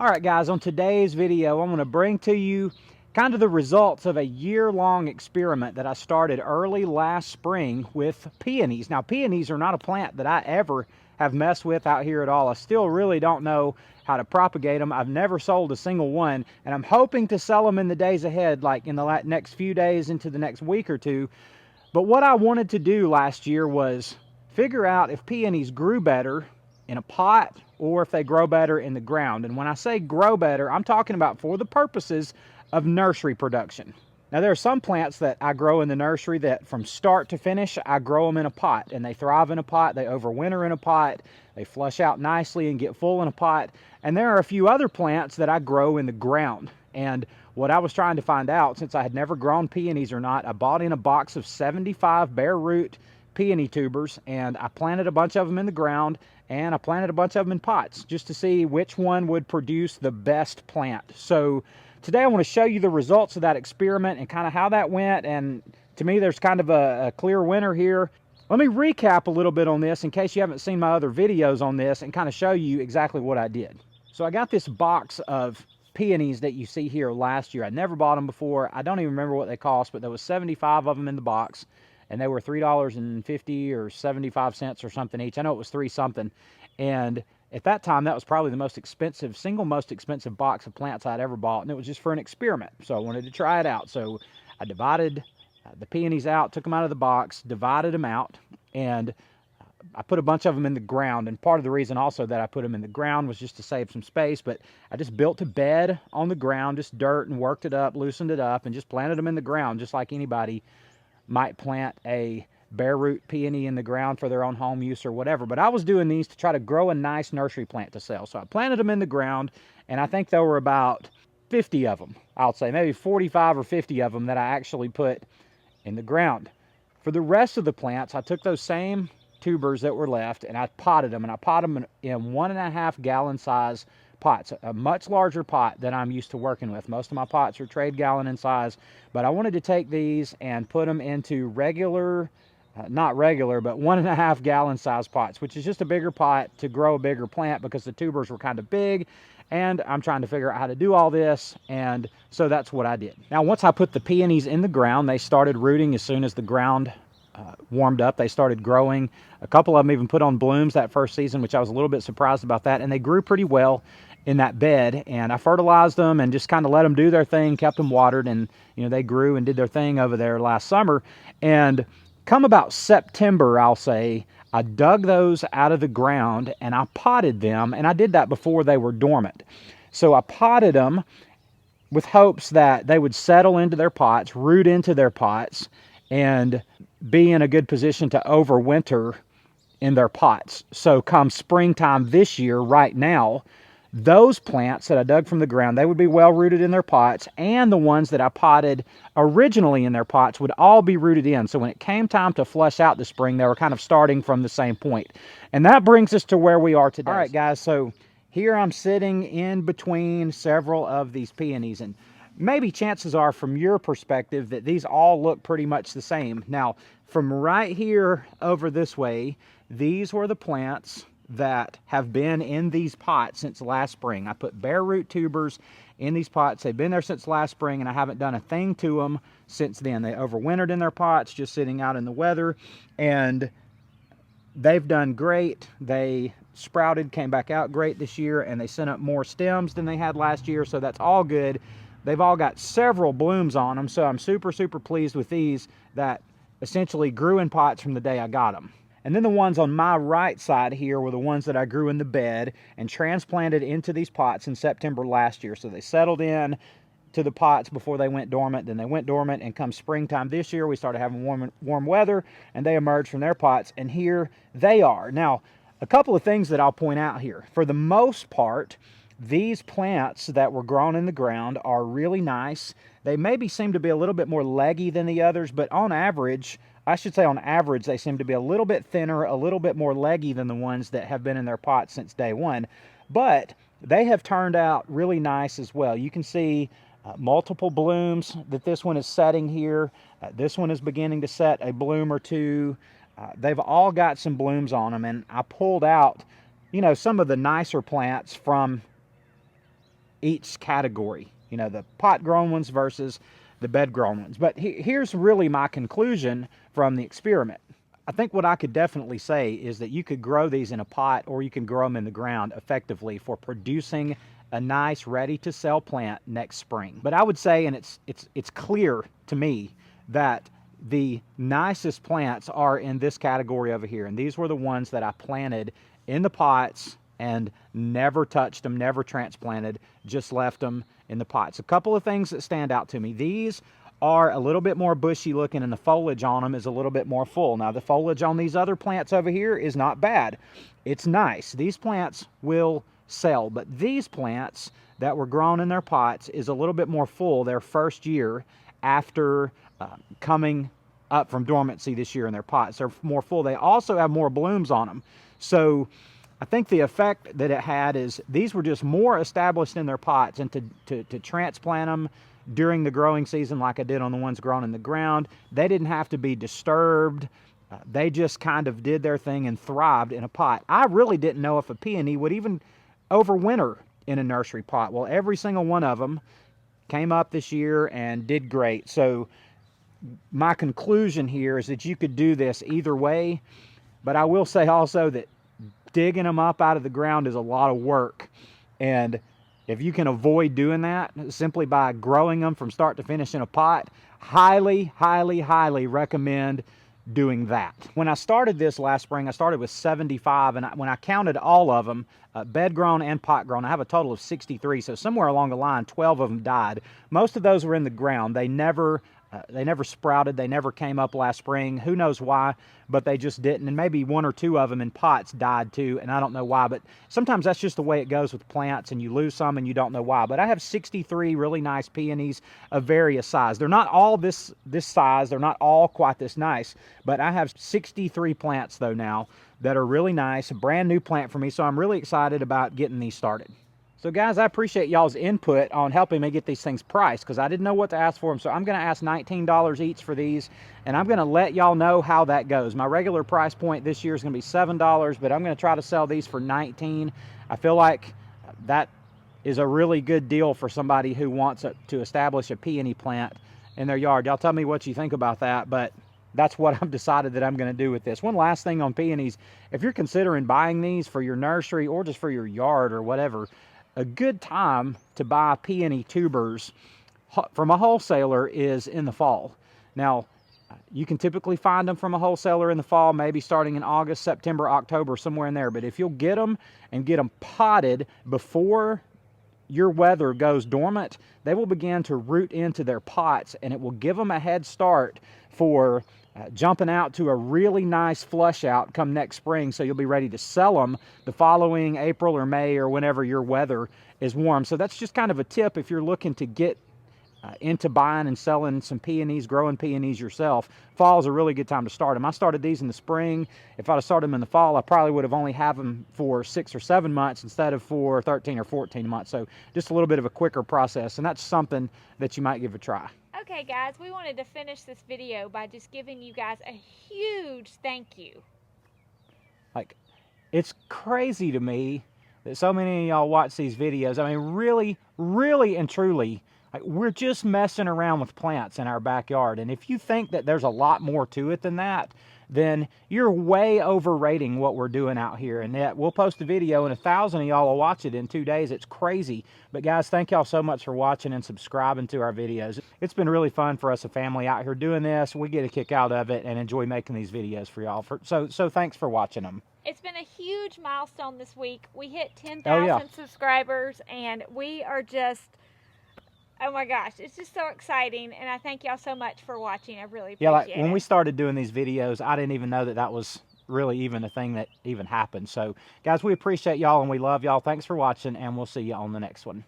All right, guys, on today's video, I'm going to bring to you kind of the results of a year-long experiment that I started early last spring with peonies. Now, peonies are not a plant that I ever have messed with out here at all. I still really don't know how to propagate them. I've never sold a single one, and I'm hoping to sell them in the days ahead, like in the next few days into the next week or two. But what I wanted to do last year was figure out if peonies grew better in a pot or if they grow better in the ground. And when I say grow better, I'm talking about for the purposes of nursery production. Now, there are some plants that I grow in the nursery that from start to finish, I grow them in a pot, and they thrive in a pot, they overwinter in a pot, they flush out nicely and get full in a pot. And there are a few other plants that I grow in the ground. And what I was trying to find out, since I had never grown peonies or not, I bought in a box of 75 bare root peony tubers, and I planted a bunch of them in the ground, and I planted a bunch of them in pots just to see which one would produce the best plant. So today I want to show you the results of that experiment and kind of how that went, and to me there's kind of a clear winner here. Let me recap a little bit on this in case you haven't seen my other videos on this and kind of show you exactly what I did. So I got this box of peonies that you see here last year. I never bought them before. I don't even remember what they cost, but there was 75 of them in the box, and they were $3.50 or 75 cents or something each. I know it was 3 something. And at that time, that was probably the most expensive, single most expensive box of plants I'd ever bought, and it was just for an experiment. So I wanted to try it out. So I divided the peonies out, took them out of the box, divided them out, and I put a bunch of them in the ground. And part of the reason also that I put them in the ground was just to save some space, but I just built a bed on the ground, just dirt, and worked it up, loosened it up, and just planted them in the ground, just like anybody might plant a bare root peony in the ground for their own home use or whatever. But I was doing these to try to grow a nice nursery plant to sell. So I planted them in the ground, and I think there were about 50 of them, I'll say, maybe 45 or 50 of them that I actually put in the ground. For the rest of the plants, I took those same tubers that were left and I potted them, and I potted them in 1.5 gallon size pots, a much larger pot than I'm used to working with. Most of my pots are trade gallon in size, but I wanted to take these and put them into regular, not regular, but 1.5 gallon size pots, which is just a bigger pot to grow a bigger plant because the tubers were kind of big, and I'm trying to figure out how to do all this, and so that's what I did. Now, once I put the peonies in the ground, they started rooting as soon as the ground warmed up. They started growing. A couple of them even put on blooms that first season, which I was a little bit surprised about that, and they grew pretty well in that bed. And I fertilized them and just kind of let them do their thing, kept them watered, and they grew and did their thing over there last summer. And come about September, I'll say, I dug those out of the ground and I potted them, and I did that before they were dormant. So I potted them with hopes that they would settle into their pots, root into their pots, and be in a good position to overwinter in their pots. So come springtime this year, right now, those plants that I dug from the ground, they would be well rooted in their pots, and the ones that I potted originally in their pots would all be rooted in. So when it came time to flush out the spring, they were kind of starting from the same point. And that brings us to where we are today. All right, guys, so here I'm sitting in between several of these peonies, and maybe chances are from your perspective that these all look pretty much the same. Now, from right here over this way, these were the plants that have been in these pots since last spring. I put bare root tubers in these pots. They've been there since last spring, and I haven't done a thing to them since then. They overwintered in their pots, just sitting out in the weather, and they've done great. They sprouted, came back out great this year, and they sent up more stems than they had last year, so that's all good. They've all got several blooms on them, so I'm super, super pleased with these that essentially grew in pots from the day I got them. And then the ones on my right side here were the ones that I grew in the bed and transplanted into these pots in September last year. So they settled in to the pots before they went dormant. Then they went dormant, and come springtime this year, we started having warm weather, and they emerged from their pots, and here they are. Now, a couple of things that I'll point out here. For the most part, these plants that were grown in the ground are really nice. They maybe seem to be a little bit more leggy than the others, but on average, I should say on average, they seem to be a little bit thinner, a little bit more leggy than the ones that have been in their pots since day one. But they have turned out really nice as well. You can see multiple blooms that this one is setting here. This one is beginning to set a bloom or two. They've all got some blooms on them, and I pulled out, some of the nicer plants from each category, you know, the pot grown ones versus the bed grown ones. But here's really my conclusion from the experiment. I think what I could definitely say is that you could grow these in a pot, or you can grow them in the ground effectively for producing a nice ready to sell plant next spring. But I would say, and it's clear to me, that the nicest plants are in this category over here, and these were the ones that I planted in the pots and never touched them, never transplanted, just left them in the pots. A couple of things that stand out to me: these are a little bit more bushy looking, and the foliage on them is a little bit more full. Now, the foliage on these other plants over here is not bad. It's nice. These plants will sell, but these plants that were grown in their pots is a little bit more full their first year after coming up from dormancy this year in their pots. They're more full. They also have more blooms on them. So I think the effect that it had is these were just more established in their pots, and to transplant them during the growing season like I did on the ones grown in the ground, they didn't have to be disturbed. They just kind of did their thing and thrived in a pot. I really didn't know if a peony would even overwinter in a nursery pot. Well, every single one of them came up this year and did great. So my conclusion here is that you could do this either way, but I will say also that digging them up out of the ground is a lot of work, and if you can avoid doing that simply by growing them from start to finish in a pot, highly, highly, highly recommend doing that. When I started this last spring, I started with 75, and when I counted all of them, bed grown and pot grown, I have a total of 63. So somewhere along the line, 12 of them died. Most of those were in the ground. They never sprouted. They never came up last spring. Who knows why, but they just didn't. And maybe one or two of them in pots died too, and I don't know why. But sometimes that's just the way it goes with plants, and you lose some and you don't know why. But I have 63 really nice peonies of various size. They're not all this size. They're not all quite this nice, but I have 63 plants though now that are really nice, a brand new plant for me. So I'm really excited about getting these started. So guys, I appreciate y'all's input on helping me get these things priced, because I didn't know what to ask for them. So I'm going to ask $19 each for these, and I'm going to let y'all know how that goes. My regular price point this year is going to be $7, but I'm going to try to sell these for $19. I feel like that is a really good deal for somebody who wants to establish a peony plant in their yard. Y'all tell me what you think about that, but that's what I've decided that I'm going to do with this. One last thing on peonies: if you're considering buying these for your nursery or just for your yard or whatever, a good time to buy peony tubers from a wholesaler is in the fall. Now, you can typically find them from a wholesaler in the fall, maybe starting in August, September, October, somewhere in there. But if you'll get them and get them potted before your weather goes dormant, they will begin to root into their pots, and it will give them a head start for jumping out to a really nice flush out come next spring. So you'll be ready to sell them the following April or May or whenever your weather is warm. So that's just kind of a tip if you're looking to get into buying and selling some peonies, growing peonies yourself. Fall is a really good time to start them. I started these in the spring. If I'd have started them in the fall, I probably would have only had them for 6 or 7 months instead of for 13 or 14 months. So just a little bit of a quicker process, and that's something that you might give a try. Okay guys, we wanted to finish this video by just giving you guys a huge thank you. Like, it's crazy to me that so many of y'all watch these videos. I mean, really, really and truly, like, we're just messing around with plants in our backyard. And if you think that there's a lot more to it than that, then you're way overrating what we're doing out here. And yet we'll post a video and 1,000 of y'all will watch it in 2 days. It's crazy. But guys, thank y'all so much for watching and subscribing to our videos. It's been really fun for us, a family out here doing this. We get a kick out of it and enjoy making these videos for y'all. So thanks for watching them. It's been a huge milestone this week. We hit 10,000 subscribers, and we are just, oh my gosh, it's just so exciting, and I thank y'all so much for watching. I really appreciate it. Yeah, like when we started doing these videos, I didn't even know that that was really even a thing that even happened. So guys, we appreciate y'all and we love y'all. Thanks for watching, and we'll see you on the next one.